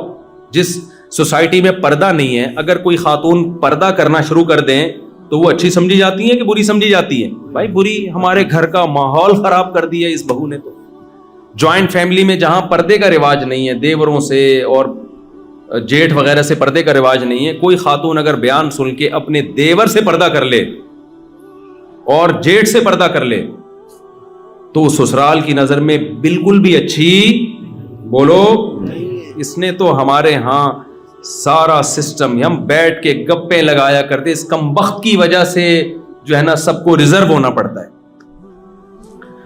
جس سوسائٹی میں پردہ نہیں ہے, اگر کوئی خاتون پردہ کرنا شروع کر دیں تو وہ اچھی سمجھی جاتی ہے کہ بری سمجھی جاتی ہے؟ بھائی بری. ہمارے گھر کا ماحول خراب کر دیا اس بہو نے. تو جوائنٹ فیملی میں جہاں پردے کا رواج نہیں ہے, دیوروں سے اور جیٹھ وغیرہ سے پردے کا رواج نہیں ہے, کوئی خاتون اگر بیان سن کے اپنے دیور سے پردہ کر لے اور جیٹھ سے پردہ کر لے تو سسرال کی نظر میں بالکل بھی اچھی, بولو, اس نے تو ہمارے ہاں سارا سسٹم ہم بیٹھ کے گپیں لگایا کرتے, اس کم بخت کی وجہ سے جو ہے نا سب کو ریزرو ہونا پڑتا ہے.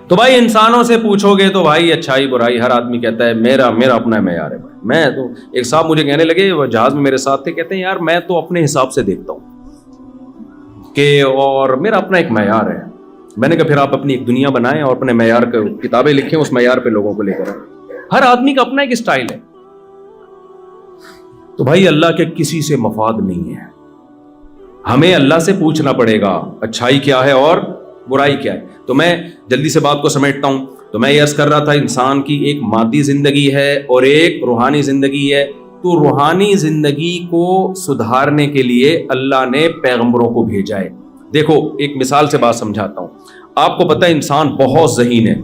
تو بھائی انسانوں سے پوچھو گے تو بھائی اچھائی برائی ہر آدمی کہتا ہے میرا اپنا معیار ہے. بھائی میں تو, ایک صاحب مجھے کہنے لگے, وہ جہاز میں میرے ساتھ تھے, کہتے ہیں یار میں تو اپنے حساب سے دیکھتا ہوں کہ اور میرا اپنا ایک معیار ہے. میں نے کہا پھر آپ اپنی ایک دنیا بنائیں اور اپنے معیار کا کتابیں لکھیں, اس معیار پہ لوگوں کو لے کر. ہر آدمی کا اپنا ایک اسٹائل ہے. تو بھائی اللہ کے کسی سے مفاد نہیں ہے, ہمیں اللہ سے پوچھنا پڑے گا اچھائی کیا ہے اور برائی کیا ہے. تو میں جلدی سے بات کو سمیٹتا ہوں. تو میں یہ عرض کر رہا تھا انسان کی ایک مادی زندگی ہے اور ایک روحانی زندگی ہے. تو روحانی زندگی کو سدھارنے کے لیے اللہ نے پیغمبروں کو بھیجا ہے. دیکھو ایک مثال سے بات سمجھاتا ہوں. آپ کو پتہ ہے انسان بہت ذہین ہے.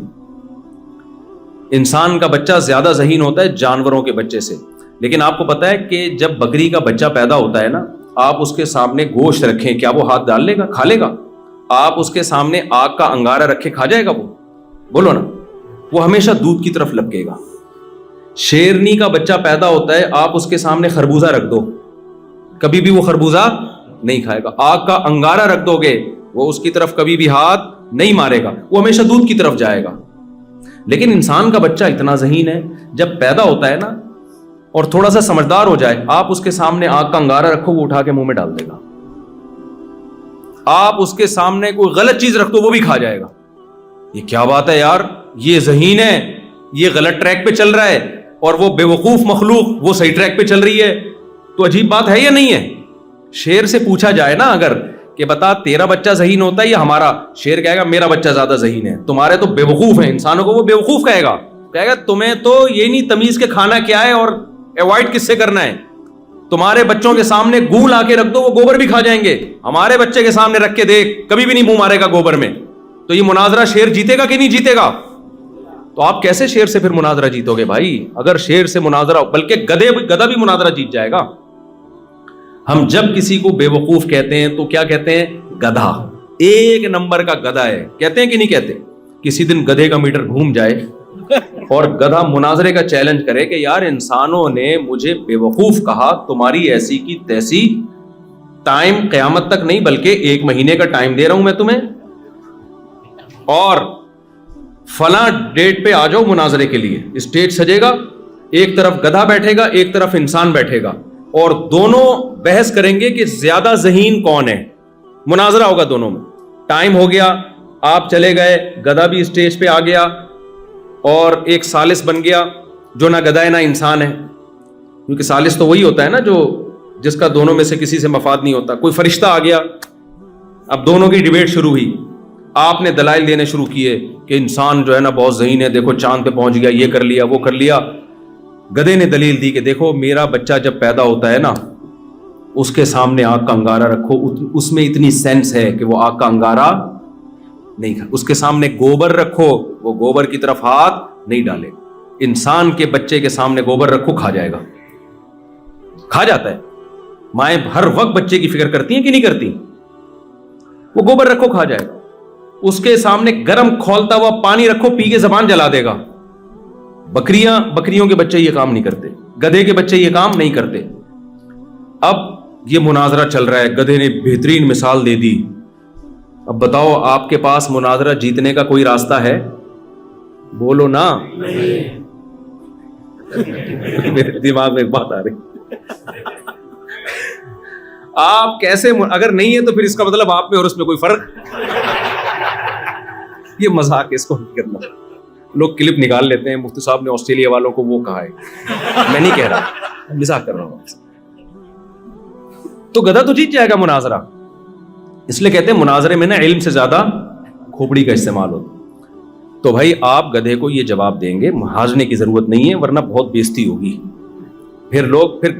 انسان کا بچہ زیادہ ذہین ہوتا ہے جانوروں کے بچے سے. لیکن آپ کو پتہ ہے کہ جب بکری کا بچہ پیدا ہوتا ہے نا, آپ اس کے سامنے گوشت رکھیں, کیا وہ ہاتھ ڈال لے گا, کھا لے گا؟ آپ اس کے سامنے آگ کا انگارہ رکھے کھا جائے گا وہ؟ بولو نا. وہ ہمیشہ دودھ کی طرف لپکے گا. شیرنی کا بچہ پیدا ہوتا ہے, آپ اس کے سامنے خربوزہ رکھ دو, کبھی بھی وہ خربوزہ نہیں کھائے گا. آگ کا انگارہ رکھ دو گے, وہ اس کی طرف کبھی بھی ہاتھ نہیں مارے گا, وہ ہمیشہ دودھ کی طرف جائے گا. لیکن انسان کا بچہ اتنا ذہین ہے, جب پیدا ہوتا ہے نا اور تھوڑا سا سمجھدار ہو جائے, آپ اس کے سامنے آگ کا انگارہ رکھو, وہ اٹھا کے منہ میں ڈال دے گا. آپ اس کے سامنے کوئی غلط چیز رکھ دو, وہ بھی کھا جائے گا. یہ کیا بات ہے یار, یہ ذہین ہے, یہ غلط ٹریک پہ چل رہا ہے, اور وہ بے وقوف مخلوق وہ صحیح ٹریک پہ چل رہی ہے. تو عجیب بات ہے یا نہیں ہے؟ شیر سے پوچھا جائے نا اگر کہ بتا تیرا بچہ ذہین ہوتا ہے یا ہمارا, شیر کہے گا میرا بچہ زیادہ ذہین ہے, تمہارے تو بے وقوف ہیں. انسانوں کو وہ بے وقوف کہے گا تمہیں تو یہ نہیں تمیز کے کھانا کیا ہے اور ایوائڈ کس سے کرنا ہے. تمہارے بچوں کے سامنے گوں لا کے رکھ دو, وہ گوبر بھی کھا جائیں گے. ہمارے بچے کے سامنے رکھ کے دیکھ, کبھی بھی نہیں منہ مارے گا گوبر میں. تو یہ مناظرہ شیر جیتے گا کہ نہیں جیتے گا؟ تو آپ کیسے شیر سے پھر مناظرہ جیتو گے بھائی؟ اگر شیر سے مناظرہ, بلکہ گدھا بھی مناظرہ جیت جائے گا. ہم جب کسی کو بے وقوف کہتے ہیں تو کیا کہتے ہیں؟ گدھا. ایک نمبر کا گدھا ہے, کہتے ہیں کہ نہیں کہتے؟ کسی دن گدھے کا میٹر گھوم جائے اور گدھا مناظرے کا چیلنج کرے کہ یار انسانوں نے مجھے بے وقوف کہا, تمہاری ایسی کی تیسی, ٹائم قیامت تک نہیں بلکہ 1 مہینے کا ٹائم دے رہا ہوں میں تمہیں, اور فلاں ڈیٹ پہ آ جاؤ مناظرے کے لیے. اسٹیج سجے گا, ایک طرف گدھا بیٹھے گا, ایک طرف انسان بیٹھے گا, اور دونوں بحث کریں گے کہ زیادہ ذہین کون ہے. مناظرہ ہوگا دونوں میں. ٹائم ہو گیا, آپ چلے گئے, گدھا بھی اسٹیج پہ آ گیا اور ایک ثالث بن گیا جو نہ گدھا ہے نہ انسان ہے, کیونکہ ثالث تو وہی ہوتا ہے نا جو جس کا دونوں میں سے کسی سے مفاد نہیں ہوتا. کوئی فرشتہ آ گیا, اب دونوں کی ڈیبیٹ شروع ہوئی. آپ نے دلائل دینے شروع کیے کہ انسان جو ہے نا بہت ذہین ہے, دیکھو چاند پہ پہنچ گیا, یہ کر لیا وہ کر لیا. گدھے نے دلیل دی کہ دیکھو میرا بچہ جب پیدا ہوتا ہے نا, اس کے سامنے آگ کا انگارہ رکھو, اس میں اتنی سینس ہے کہ وہ آگ کا انگارہ نہیں کھا. اس کے سامنے گوبر رکھو, وہ گوبر کی طرف ہاتھ نہیں ڈالے. انسان کے بچے کے سامنے گوبر رکھو, کھا جائے گا, کھا جاتا ہے. مائیں ہر وقت بچے کی فکر کرتی ہیں کہ نہیں کرتی؟ وہ گوبر رکھو, کھا جائے گا. اس کے سامنے گرم کھولتا ہوا پانی رکھو, پی کے زبان جلا دے گا. بکریوں کے بچے یہ کام نہیں کرتے, گدھے کے بچے یہ کام نہیں کرتے. اب یہ مناظرہ چل رہا ہے, گدھے نے بہترین مثال دے دی. اب بتاؤ آپ کے پاس مناظرہ جیتنے کا کوئی راستہ ہے؟ بولو نا. میرے دماغ میں ایک بات آ رہی, آپ کیسے, اگر نہیں ہے تو پھر اس کا مطلب آپ میں اور اس میں کوئی فرق. یہ مذاق ہے, اس کو نہیں کرنا. لوگ کلپ نکال لیتے ہیں, مفتی صاحب نے آسٹریلیا والوں کو وہ کہا ہے, میں نہیں کہہ رہا, مذاق کر رہا ہوں. تو گدھا تو جیت جائے گا مناظرہ. اس لیے کہتے ہیں مناظرے میں نا علم سے زیادہ کھوپڑی کا استعمال ہوتا. تو بھائی آپ گدھے کو یہ جواب دیں گے, ہارنے کی ضرورت نہیں ہے ورنہ بہت بےزتی ہوگی. پھر لوگ, پھر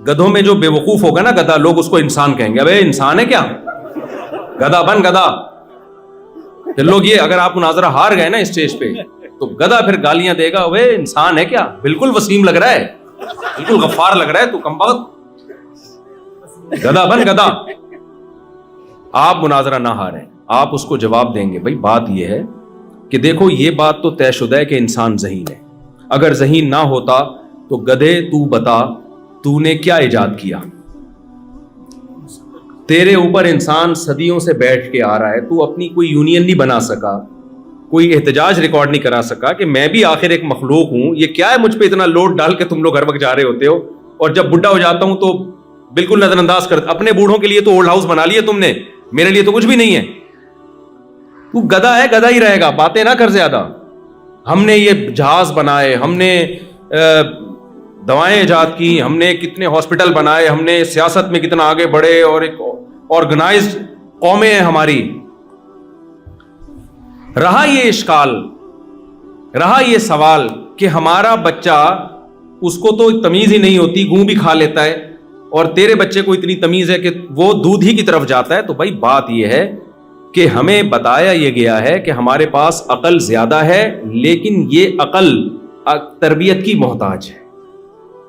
گدھوں میں جو بے وقوف ہوگا نا گدھا, لوگ اس کو انسان کہیں گے. ابے انسان ہے کیا, گدھا بن گدھا. پھر لوگ یہ, اگر آپ مناظرہ ہار گئے نا اسٹیج پہ تو گدھا پھر گالیاں دے گا, اوے انسان ہے کیا, بالکل وسیم لگ رہا ہے, بالکل غفار لگ رہا ہے, تو کم بخت, گدھا بن گدھا. آپ مناظرہ نہ ہاریں, آپ اس کو جواب دیں گے. بھائی بات یہ ہے کہ دیکھو یہ بات تو طے شدہ ہے کہ انسان ذہین ہے. اگر ذہین نہ ہوتا تو گدھے تو بتا تو نے کیا ایجاد کیا؟ تیرے اوپر انسان صدیوں سے بیٹھ کے آ رہا ہے, تو اپنی کوئی یونین نہیں بنا سکا, کوئی احتجاج ریکارڈ نہیں کرا سکا کہ میں بھی آخر ایک مخلوق ہوں, یہ کیا ہے مجھ پہ اتنا لوڈ ڈال کے تم لوگ ہر وقت جا رہے ہوتے ہو, اور جب بڈھا ہو جاتا ہوں تو بالکل نظر انداز کرتے. اپنے بوڑھوں کے لیے تو اولڈ ہاؤس بنا لیا تم نے, میرے لیے تو کچھ بھی نہیں ہے. تو گدھا ہے, گدھا ہی رہے گا, باتیں نہ کر زیادہ. ہم نے یہ جہاز بنائے, ہم نے دوائیں ایجاد کی, ہم نے کتنے ہاسپٹل بنائے, ہم نے سیاست میں کتنا آگے بڑھے, اور ایک آرگنائزڈ قومیں ہیں ہماری. رہا یہ اشکال, رہا یہ سوال کہ ہمارا بچہ, اس کو تو تمیز ہی نہیں ہوتی, گوں بھی کھا لیتا ہے, اور تیرے بچے کو اتنی تمیز ہے کہ وہ دودھ ہی کی طرف جاتا ہے. تو بھائی بات یہ ہے کہ ہمیں بتایا یہ گیا ہے کہ ہمارے پاس عقل زیادہ ہے, لیکن یہ عقل تربیت کی محتاج ہے.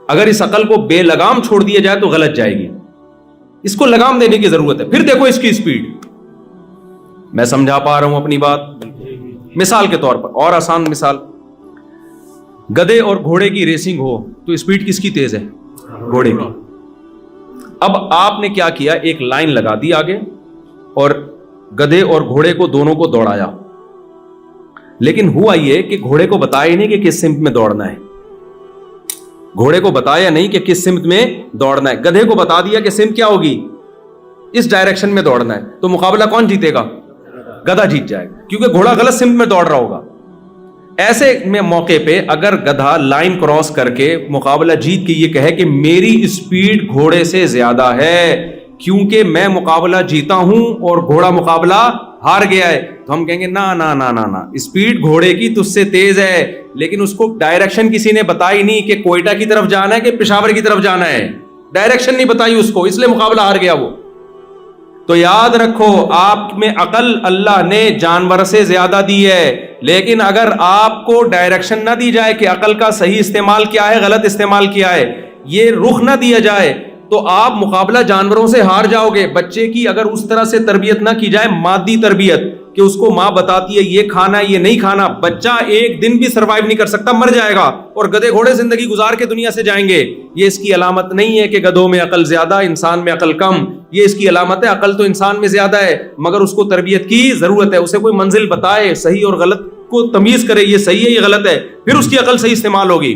اگر اس عقل کو بے لگام چھوڑ دیا جائے تو غلط جائے گی. اس کو لگام دینے کی ضرورت ہے. پھر دیکھو اس کی اسپیڈ, میں سمجھا پا رہا ہوں اپنی بات؟ مثال کے طور پر اور آسان مثال، گدھے اور گھوڑے کی ریسنگ ہو تو اسپیڈ کس کی تیز ہے؟ گھوڑے کی۔ اب آپ نے کیا کیا، ایک لائن لگا دی آگے اور گدھے اور گھوڑے کو دونوں کو دوڑایا، لیکن ہوا یہ کہ گھوڑے کو بتایا نہیں کہ کس سمت میں دوڑنا ہے، گھوڑے کو بتایا نہیں کہ کس سمت میں دوڑنا ہے، گدھے کو بتا دیا کہ سمت کیا ہوگی، اس ڈائریکشن میں دوڑنا ہے، تو مقابلہ کون جیتے گا؟ گدھا جیت جائے گا، کیونکہ گھوڑا غلط سمت میں دوڑ رہا ہوگا۔ ایسے میں موقع پہ اگر گدھا لائن کراس کر کے مقابلہ جیت کے یہ کہے کہ میری اسپیڈ گھوڑے سے زیادہ ہے کیونکہ میں مقابلہ جیتا ہوں اور گھوڑا مقابلہ ہار گیا ہے، تو ہم کہیں گے نا نا نا نا نا، اسپیڈ گھوڑے کی تجھ سے تیز ہے، لیکن اس کو ڈائریکشن کسی نے بتائی نہیں کہ کوئٹہ کی طرف جانا ہے کہ پشاور کی طرف جانا ہے، ڈائریکشن نہیں بتائی اس کو، اس لیے مقابلہ ہار گیا وہ۔ تو یاد رکھو، آپ میں عقل اللہ نے جانور سے زیادہ دی ہے، لیکن اگر آپ کو ڈائریکشن نہ دی جائے کہ عقل کا صحیح استعمال کیا ہے، غلط استعمال کیا ہے، یہ رخ نہ دیا جائے تو آپ مقابلہ جانوروں سے ہار جاؤ گے۔ بچے کی اگر اس طرح سے تربیت نہ کی جائے، مادی تربیت، کہ اس کو ماں بتاتی ہے یہ کھانا یہ نہیں کھانا، بچہ ایک دن بھی سروائیو نہیں کر سکتا، مر جائے گا، اور گدھے گھوڑے زندگی گزار کے دنیا سے جائیں گے۔ یہ اس کی علامت نہیں ہے کہ گدھوں میں عقل زیادہ، انسان میں عقل کم، یہ اس کی علامت ہے عقل تو انسان میں زیادہ ہے، مگر اس کو تربیت کی ضرورت ہے، اسے کوئی منزل بتائے، صحیح اور غلط کو تمیز کرے، یہ صحیح ہے یہ غلط ہے، پھر اس کی عقل صحیح استعمال ہوگی۔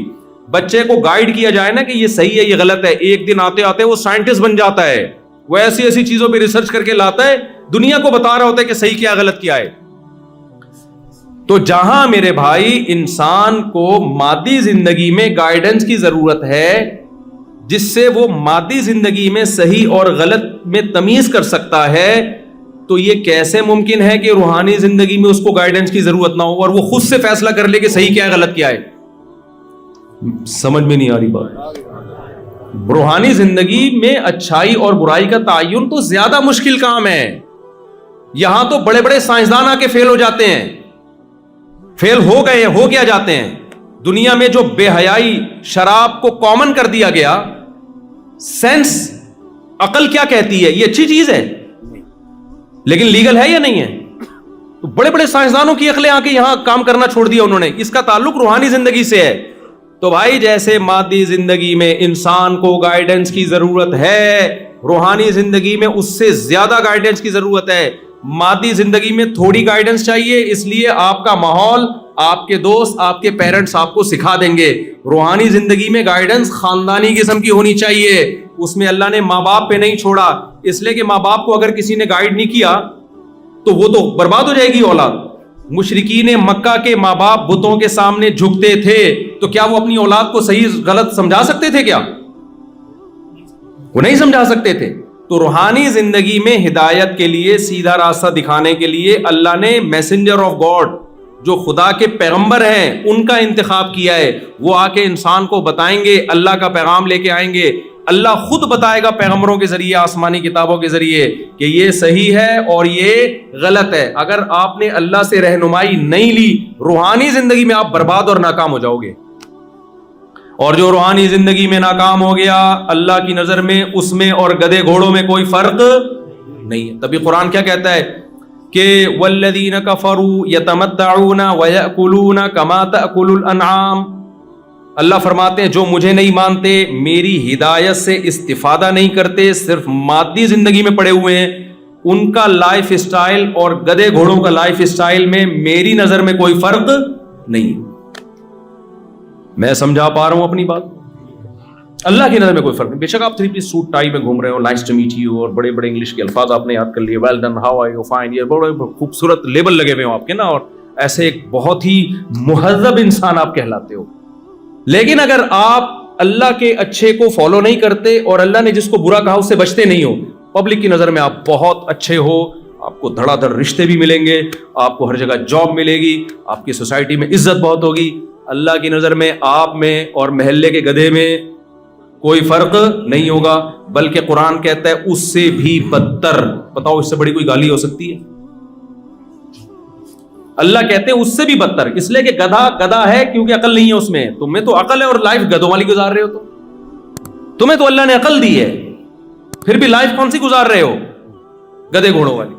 بچے کو گائیڈ کیا جائے نا کہ یہ صحیح ہے یہ غلط ہے، ایک دن آتے آتے وہ سائنٹسٹ بن جاتا ہے، وہ ایسی ایسی چیزوں پہ ریسرچ کر کے لاتا ہے، دنیا کو بتا رہا ہوتا ہے کہ صحیح کیا غلط کیا ہے۔ تو جہاں میرے بھائی انسان کو مادی زندگی میں گائیڈنس کی ضرورت ہے جس سے وہ مادی زندگی میں صحیح اور غلط میں تمیز کر سکتا ہے، تو یہ کیسے ممکن ہے کہ روحانی زندگی میں اس کو گائیڈنس کی ضرورت نہ ہو اور وہ خود سے فیصلہ کر لے کہ صحیح کیا ہے غلط کیا ہے؟ سمجھ میں نہیں آ رہی بات؟ روحانی زندگی میں اچھائی اور برائی کا تعین تو زیادہ مشکل کام ہے، یہاں تو بڑے بڑے سائنسدان آ کے فیل ہو جاتے ہیں، فیل ہو گئے ہو کیا جاتے ہیں۔ دنیا میں جو بے حیائی شراب کو کامن کر دیا گیا، سینس عقل کیا کہتی ہے یہ اچھی چیز ہے لیکن لیگل ہے یا نہیں ہے؟ تو بڑے بڑے سائنسدانوں کی عقلیں آ کے یہاں کام کرنا چھوڑ دیا انہوں نے، اس کا تعلق روحانی زندگی سے ہے۔ تو بھائی جیسے مادی زندگی میں انسان کو گائیڈنس کی ضرورت ہے، روحانی زندگی میں اس سے زیادہ گائیڈنس کی ضرورت ہے۔ مادی زندگی میں تھوڑی گائیڈنس چاہیے، اس لیے آپ کا ماحول، آپ کے دوست، آپ کے پیرنٹس آپ کو سکھا دیں گے۔ روحانی زندگی میں گائیڈنس خاندانی قسم کی ہونی چاہیے، اس میں اللہ نے ماں باپ پہ نہیں چھوڑا، اس لیے کہ ماں باپ کو اگر کسی نے گائیڈ نہیں کیا تو وہ تو برباد ہو جائے گی اولاد۔ مشرکین مکہ کے ماں باپ بتوں کے سامنے جھکتے تھے، تو کیا وہ اپنی اولاد کو صحیح غلط سمجھا سکتے تھے؟ کیا وہ نہیں سمجھا سکتے تھے؟ تو روحانی زندگی میں ہدایت کے لیے، سیدھا راستہ دکھانے کے لیے اللہ نے میسنجر آف گاڈ، جو خدا کے پیغمبر ہیں، ان کا انتخاب کیا ہے۔ وہ آ کے انسان کو بتائیں گے، اللہ کا پیغام لے کے آئیں گے، اللہ خود بتائے گا پیغمبروں کے ذریعے، آسمانی کتابوں کے ذریعے کہ یہ صحیح ہے اور یہ غلط ہے۔ اگر آپ نے اللہ سے رہنمائی نہیں لی، روحانی زندگی میں آپ برباد اور ناکام ہو جاؤ گے، اور جو روحانی زندگی میں ناکام ہو گیا، اللہ کی نظر میں اس میں اور گدھے گھوڑوں میں کوئی فرق نہیں ہے۔ تبھی قرآن کیا کہتا ہے کہ والذین کفروا یتمتعون ویأکلون کما تأکل الانعام، اللہ فرماتے ہیں جو مجھے نہیں مانتے، میری ہدایت سے استفادہ نہیں کرتے، صرف مادی زندگی میں پڑے ہوئے ہیں، ان کا لائف اسٹائل اور گدھے گھوڑوں کا لائف اسٹائل میں میری نظر میں کوئی فرق نہیں۔ میں سمجھا پا رہا ہوں اپنی بات؟ اللہ کی نظر میں کوئی فرق نہیں۔ بے شک آپ 3 پیس سوٹ ٹائی میں گھوم رہے ہو، نائس ٹو میٹ یو، اور بڑے بڑے انگلش کے الفاظ آپ نے یاد کر لیے، well done, how are you, fine, یہ بڑے خوبصورت لیبل لگے ہوئے ہوں آپ کے نا، اور ایسے ایک بہت ہی مہذب انسان آپ کہلاتے ہو۔ لیکن اگر آپ اللہ کے اچھے کو فالو نہیں کرتے اور اللہ نے جس کو برا کہا اس سے بچتے نہیں ہو، پبلک کی نظر میں آپ بہت اچھے ہو، آپ کو دھڑا دھڑ رشتے بھی ملیں گے، آپ کو ہر جگہ جاب ملے گی، آپ کی سوسائٹی میں عزت بہت ہوگی، اللہ کی نظر میں آپ میں اور محلے کے گدھے میں کوئی فرق نہیں ہوگا، بلکہ قرآن کہتا ہے اس سے بھی بدتر۔ بتاؤ اس سے بڑی کوئی گالی ہو سکتی ہے؟ اللہ کہتے ہیں اس سے بھی بدتر، اس لیے کہ گدھا گدھا ہے کیونکہ عقل نہیں ہے اس میں، تمہیں تو عقل ہے اور لائف گدھوں والی گزار رہے ہو، تو تمہیں تو اللہ نے عقل دی ہے، پھر بھی لائف کون سی گزار رہے ہو؟ گدھے گھوڑوں والی۔